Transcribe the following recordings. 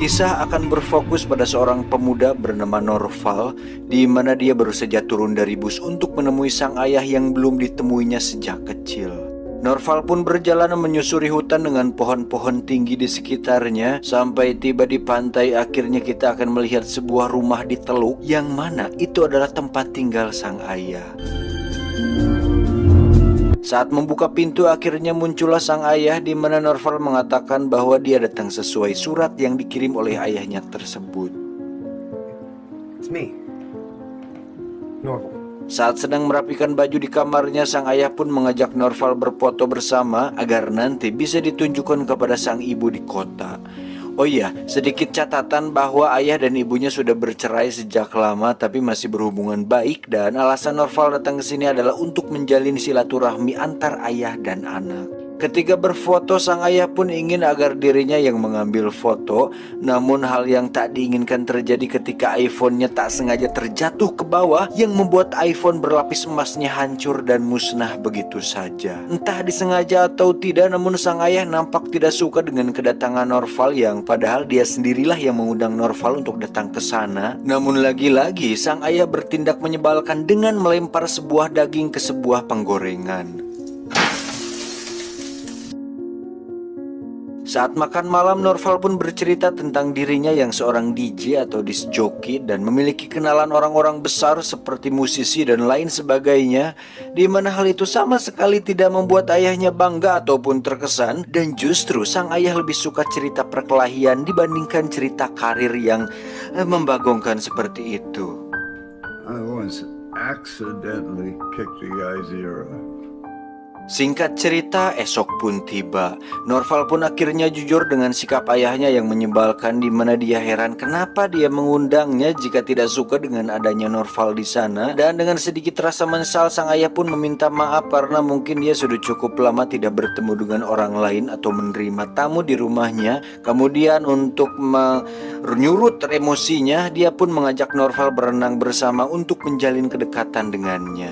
Kisah akan berfokus pada seorang pemuda bernama Norval, di mana dia baru saja turun dari bus untuk menemui sang ayah yang belum ditemuinya sejak kecil. Norval pun berjalan menyusuri hutan dengan pohon-pohon tinggi di sekitarnya. Sampai tiba di pantai, akhirnya kita akan melihat sebuah rumah di teluk, yang mana itu adalah tempat tinggal sang ayah. Saat membuka pintu, akhirnya muncullah sang ayah, di mana Norval mengatakan bahwa dia datang sesuai surat yang dikirim oleh ayahnya tersebut. It's me, Norval. Saat sedang merapikan baju di kamarnya, sang ayah pun mengajak Norval berfoto bersama agar nanti bisa ditunjukkan kepada sang ibu di kota. Oh iya, sedikit catatan bahwa ayah dan ibunya sudah bercerai sejak lama tapi masih berhubungan baik, dan alasan Norval datang ke sini adalah untuk menjalin silaturahmi antar ayah dan anak. Ketika berfoto, sang ayah pun ingin agar dirinya yang mengambil foto. Namun hal yang tak diinginkan terjadi ketika iPhone-nya tak sengaja terjatuh ke bawah, yang membuat iPhone berlapis emasnya hancur dan musnah begitu saja. Entah disengaja atau tidak, namun sang ayah nampak tidak suka dengan kedatangan Norval, yang padahal dia sendirilah yang mengundang Norval untuk datang ke sana. Namun lagi-lagi sang ayah bertindak menyebalkan dengan melempar sebuah daging ke sebuah penggorengan. Saat makan malam, Norval pun bercerita tentang dirinya yang seorang DJ atau disc jockey dan memiliki kenalan orang-orang besar seperti musisi dan lain sebagainya, di mana hal itu sama sekali tidak membuat ayahnya bangga ataupun terkesan, dan justru sang ayah lebih suka cerita perkelahian dibandingkan cerita karir yang membagongkan seperti itu. I once accidentally kicked the guy's ear off. Singkat cerita, esok pun tiba. Norval pun akhirnya jujur dengan sikap ayahnya yang menyebalkan, di mana dia heran kenapa dia mengundangnya jika tidak suka dengan adanya Norval di sana. Dan dengan sedikit rasa menyesal, sang ayah pun meminta maaf karena mungkin dia sudah cukup lama tidak bertemu dengan orang lain atau menerima tamu di rumahnya. Kemudian untuk menyurut emosinya, dia pun mengajak Norval berenang bersama untuk menjalin kedekatan dengannya.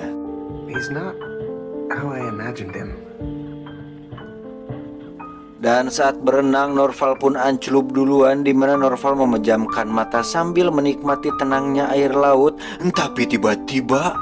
He's not how I imagined him. Dan saat berenang, Norval pun ancelup duluan, di mana Norval memejamkan mata sambil menikmati tenangnya air laut. Tapi tiba-tiba,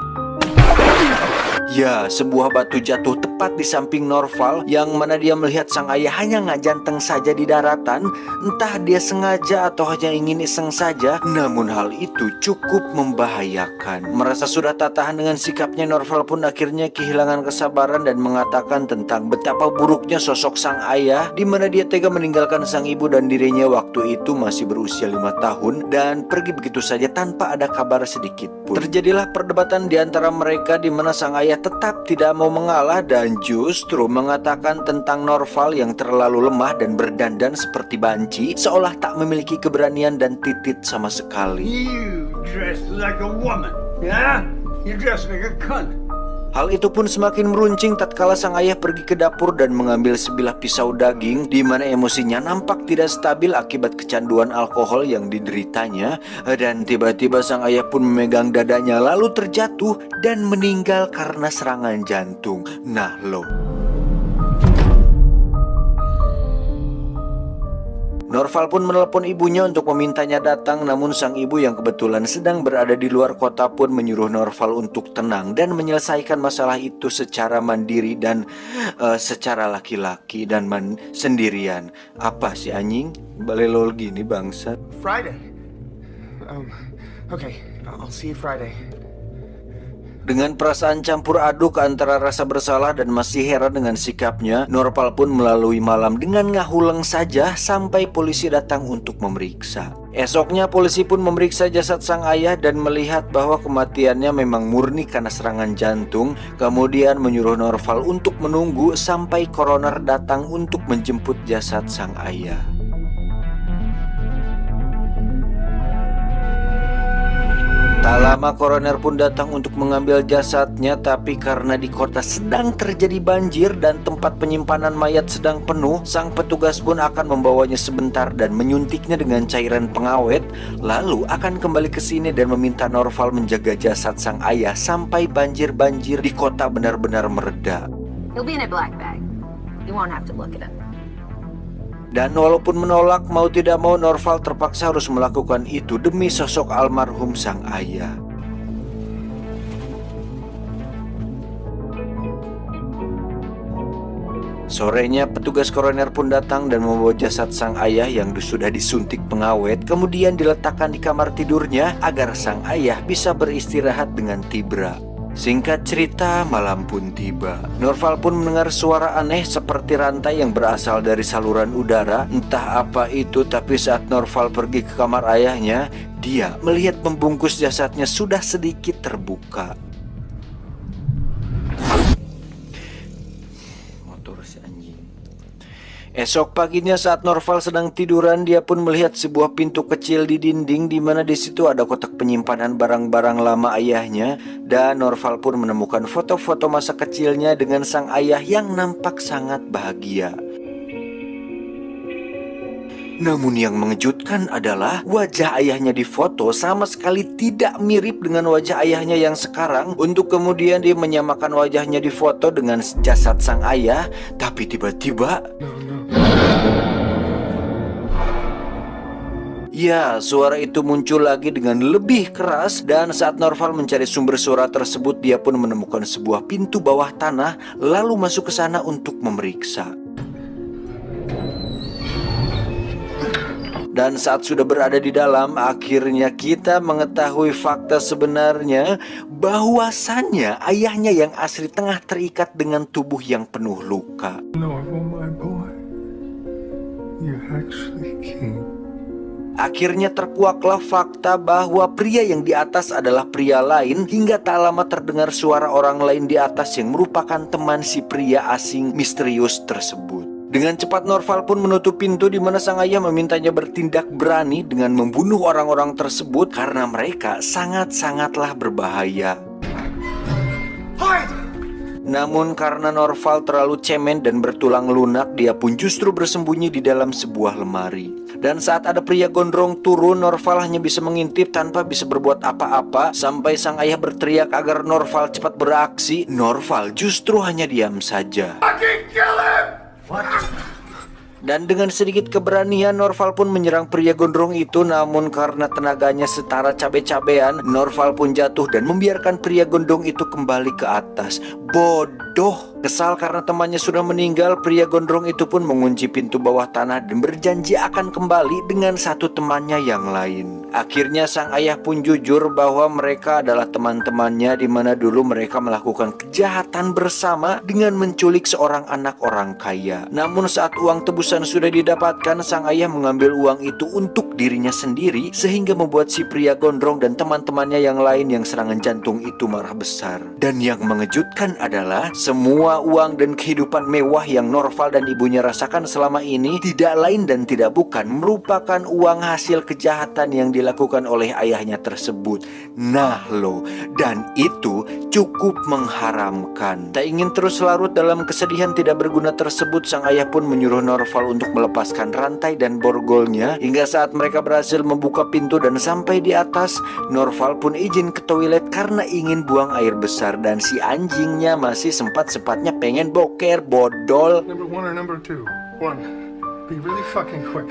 ya, sebuah batu jatuh tepat di samping Norval, yang mana dia melihat sang ayah hanya ngajanteng saja di daratan. Entah dia sengaja atau hanya ingin iseng saja, namun hal itu cukup membahayakan. Merasa sudah tak tahan dengan sikapnya, Norval pun akhirnya kehilangan kesabaran dan mengatakan tentang betapa buruknya sosok sang ayah, di mana dia tega meninggalkan sang ibu dan dirinya waktu itu masih berusia 5 tahun dan pergi begitu saja tanpa ada kabar sedikit pun. Terjadilah perdebatan di antara mereka, di mana sang ayah tetap tidak mau mengalah dan justru mengatakan tentang Norval yang terlalu lemah dan berdandan seperti banci, seolah tak memiliki keberanian dan titit sama sekali. You dress like a woman, yeah? You dress like a cunt. Hal itu pun semakin meruncing tatkala sang ayah pergi ke dapur dan mengambil sebilah pisau daging, di mana emosinya nampak tidak stabil akibat kecanduan alkohol yang dideritanya. Dan tiba-tiba sang ayah pun memegang dadanya lalu terjatuh dan meninggal karena serangan jantung. Nah lo, Norval pun menelepon ibunya untuk memintanya datang, namun sang ibu yang kebetulan sedang berada di luar kota pun menyuruh Norval untuk tenang dan menyelesaikan masalah itu secara mandiri dan secara laki-laki dan sendirian. Apa sih anjing? Balelol gini bangsa. Friday. Okay, I'll see you Friday. Dengan perasaan campur aduk antara rasa bersalah dan masih heran dengan sikapnya, Norval pun melalui malam dengan ngahuleng saja sampai polisi datang untuk memeriksa. Esoknya polisi pun memeriksa jasad sang ayah dan melihat bahwa kematiannya memang murni karena serangan jantung. Kemudian menyuruh Norval untuk menunggu sampai koroner datang untuk menjemput jasad sang ayah. Tak lama koroner pun datang untuk mengambil jasadnya, tapi karena di kota sedang terjadi banjir dan tempat penyimpanan mayat sedang penuh, sang petugas pun akan membawanya sebentar dan menyuntiknya dengan cairan pengawet, lalu akan kembali ke sini dan meminta Norval menjaga jasad sang ayah sampai banjir-banjir di kota benar-benar mereda. He'll be in a black bag. You won't have to look at him. Dan walaupun menolak, mau tidak mau Norval terpaksa harus melakukan itu demi sosok almarhum sang ayah. Sorenya petugas koroner pun datang dan membawa jasad sang ayah yang sudah disuntik pengawet, kemudian diletakkan di kamar tidurnya agar sang ayah bisa beristirahat dengan tibra. Singkat cerita, malam pun tiba. Norval pun mendengar suara aneh seperti rantai yang berasal dari saluran udara. Entah apa itu, tapi saat Norval pergi ke kamar ayahnya, dia melihat pembungkus jasadnya sudah sedikit terbuka. Esok paginya saat Norval sedang tiduran, dia pun melihat sebuah pintu kecil di dinding di mana di situ ada kotak penyimpanan barang-barang lama ayahnya, dan Norval pun menemukan foto-foto masa kecilnya dengan sang ayah yang nampak sangat bahagia. Namun yang mengejutkan adalah wajah ayahnya di foto sama sekali tidak mirip dengan wajah ayahnya yang sekarang. Untuk kemudian dia menyamakan wajahnya di foto dengan jasad sang ayah, tapi tiba-tiba ya, suara itu muncul lagi dengan lebih keras, dan saat Norval mencari sumber suara tersebut, dia pun menemukan sebuah pintu bawah tanah, lalu masuk ke sana untuk memeriksa. Dan saat sudah berada di dalam, akhirnya kita mengetahui fakta sebenarnya bahwasannya ayahnya yang asli tengah terikat dengan tubuh yang penuh luka. Norval, my boy. You actually came. Akhirnya terkuaklah fakta bahwa pria yang di atas adalah pria lain, hingga tak lama terdengar suara orang lain di atas yang merupakan teman si pria asing misterius tersebut. Dengan cepat Norval pun menutup pintu di mana sang ayah memintanya bertindak berani dengan membunuh orang-orang tersebut karena mereka sangat-sangatlah berbahaya. Namun karena Norval terlalu cemen dan bertulang lunak, dia pun justru bersembunyi di dalam sebuah lemari. Dan saat ada pria gondrong turun, Norval hanya bisa mengintip tanpa bisa berbuat apa-apa. Sampai sang ayah berteriak agar Norval cepat beraksi, Norval justru hanya diam saja. Dan dengan sedikit keberanian, Norval pun menyerang pria gondrong itu. Namun karena tenaganya setara cabe-cabean, Norval pun jatuh dan membiarkan pria gondrong itu kembali ke atas. Bodoh! Kesal karena temannya sudah meninggal, pria gondrong itu pun mengunci pintu bawah tanah dan berjanji akan kembali dengan satu temannya yang lain. Akhirnya sang ayah pun jujur bahwa mereka adalah teman-temannya, di mana dulu mereka melakukan kejahatan bersama dengan menculik seorang anak orang kaya. Namun saat uang tebusan sudah didapatkan, sang ayah mengambil uang itu untuk dirinya sendiri, sehingga membuat si pria gondrong dan teman-temannya yang lain yang serangan jantung itu marah besar. Dan yang mengejutkan adalah semua uang dan kehidupan mewah yang Norval dan ibunya rasakan selama ini tidak lain dan tidak bukan merupakan uang hasil kejahatan yang dilakukan oleh ayahnya tersebut. Nah loh, dan itu cukup mengharamkan. Tak ingin terus larut dalam kesedihan tidak berguna tersebut, sang ayah pun menyuruh Norval untuk melepaskan rantai dan borgolnya. Hingga saat mereka berhasil membuka pintu dan sampai di atas, Norval pun izin ke toilet karena ingin buang air besar. Dan si anjingnya masih sempat-sempatnya pengen boker, bodol. Number 1 or number 2? 1. Be really fucking quick.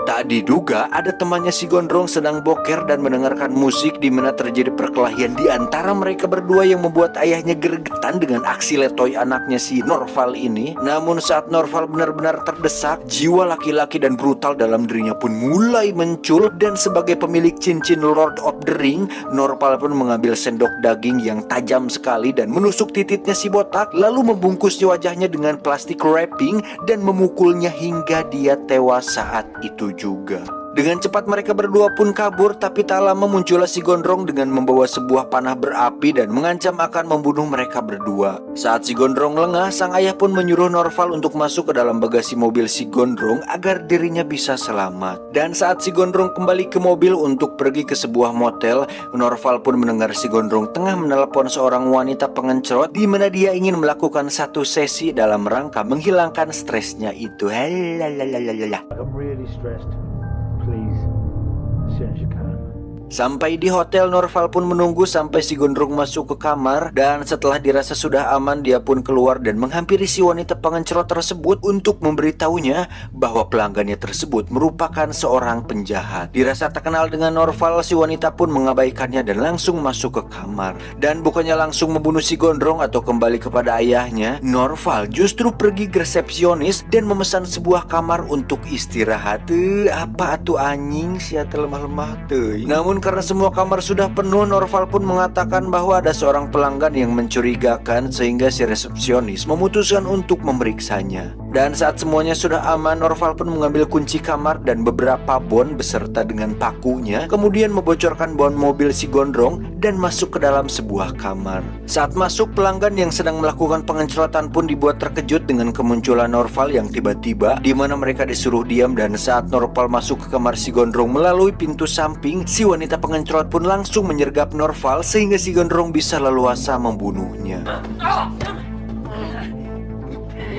Tak diduga ada temannya si gondrong sedang boker dan mendengarkan musik, di mana terjadi perkelahian di antara mereka berdua yang membuat ayahnya gregetan dengan aksi letoy anaknya si Norval ini. Namun saat Norval benar-benar terdesak, jiwa laki-laki dan brutal dalam dirinya pun mulai muncul, dan sebagai pemilik cincin Lord of the Ring, Norval pun mengambil sendok daging yang tajam sekali dan menusuk titiknya si botak, lalu membungkusnya wajahnya dengan plastik wrapping dan memukulnya hingga dia tewas saat itu juga. Dengan cepat mereka berdua pun kabur, tapi tak lama muncullah si gondrong dengan membawa sebuah panah berapi dan mengancam akan membunuh mereka berdua. Saat si gondrong lengah, sang ayah pun menyuruh Norval untuk masuk ke dalam bagasi mobil si gondrong agar dirinya bisa selamat. Dan saat si gondrong kembali ke mobil untuk pergi ke sebuah motel, Norval pun mendengar si gondrong tengah menelepon seorang wanita pengencrot, di mana dia ingin melakukan satu sesi dalam rangka menghilangkan stresnya itu. I'm really stressed. Please, as soon as you can. Sampai di hotel, Norval pun menunggu sampai si gondrong masuk ke kamar, dan setelah dirasa sudah aman, dia pun keluar dan menghampiri si wanita pengencrot tersebut untuk memberitahunya bahwa pelanggannya tersebut merupakan seorang penjahat. Dirasa tak kenal dengan Norval, si wanita pun mengabaikannya dan langsung masuk ke kamar. Dan bukannya langsung membunuh si gondrong atau kembali kepada ayahnya, Norval justru pergi ke resepsionis dan memesan sebuah kamar untuk istirahat. Apa atuh anjing sia lemah-lemah teuing. Namun karena semua kamar sudah penuh, Norval pun mengatakan bahwa ada seorang pelanggan yang mencurigakan, sehingga si resepsionis memutuskan untuk memeriksanya. Dan saat semuanya sudah aman, Norval pun mengambil kunci kamar dan beberapa bon beserta dengan pakunya, kemudian membocorkan bon mobil si gondrong dan masuk ke dalam sebuah kamar. Saat masuk, pelanggan yang sedang melakukan pengencrotan pun dibuat terkejut dengan kemunculan Norval yang tiba-tiba, di mana mereka disuruh diam. Dan saat Norval masuk ke kamar si gondrong melalui pintu samping, si wanita pengencrot pun langsung menyergap Norval sehingga si gondrong bisa leluasa membunuhnya.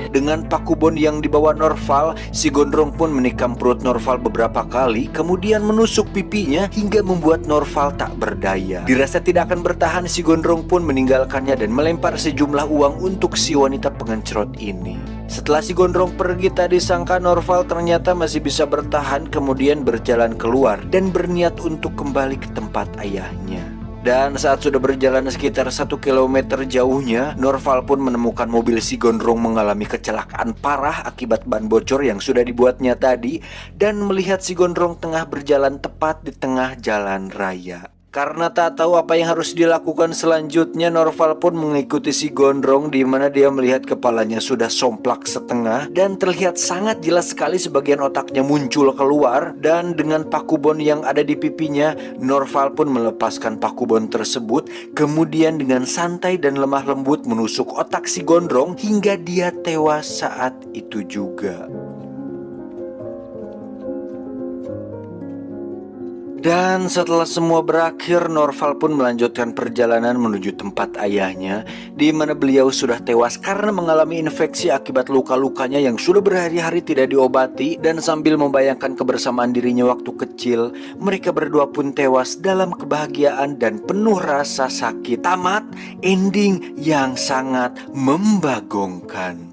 Dengan paku bon yang dibawa Norval, si gondrong pun menikam perut Norval beberapa kali, kemudian menusuk pipinya hingga membuat Norval tak berdaya. Dirasa tidak akan bertahan, si gondrong pun meninggalkannya dan melempar sejumlah uang untuk si wanita pengencrot ini. Setelah si gondrong pergi, tadi sangka Norval ternyata masih bisa bertahan, kemudian berjalan keluar dan berniat untuk kembali ke tempat ayahnya. Dan saat sudah berjalan sekitar 1 kilometer jauhnya, Norval pun menemukan mobil si gondrong mengalami kecelakaan parah akibat ban bocor yang sudah dibuatnya tadi, dan melihat si gondrong tengah berjalan tepat di tengah jalan raya. Karena tak tahu apa yang harus dilakukan selanjutnya, Norval pun mengikuti si gondrong, di mana dia melihat kepalanya sudah somplak setengah dan terlihat sangat jelas sekali sebagian otaknya muncul keluar. Dan dengan paku bon yang ada di pipinya, Norval pun melepaskan paku bon tersebut, kemudian dengan santai dan lemah lembut menusuk otak si gondrong hingga dia tewas saat itu juga. Dan setelah semua berakhir, Norval pun melanjutkan perjalanan menuju tempat ayahnya, di mana beliau sudah tewas karena mengalami infeksi akibat luka-lukanya yang sudah berhari-hari tidak diobati. Dan sambil membayangkan kebersamaan dirinya waktu kecil, mereka berdua pun tewas dalam kebahagiaan dan penuh rasa sakit. Tamat ending yang sangat membagongkan.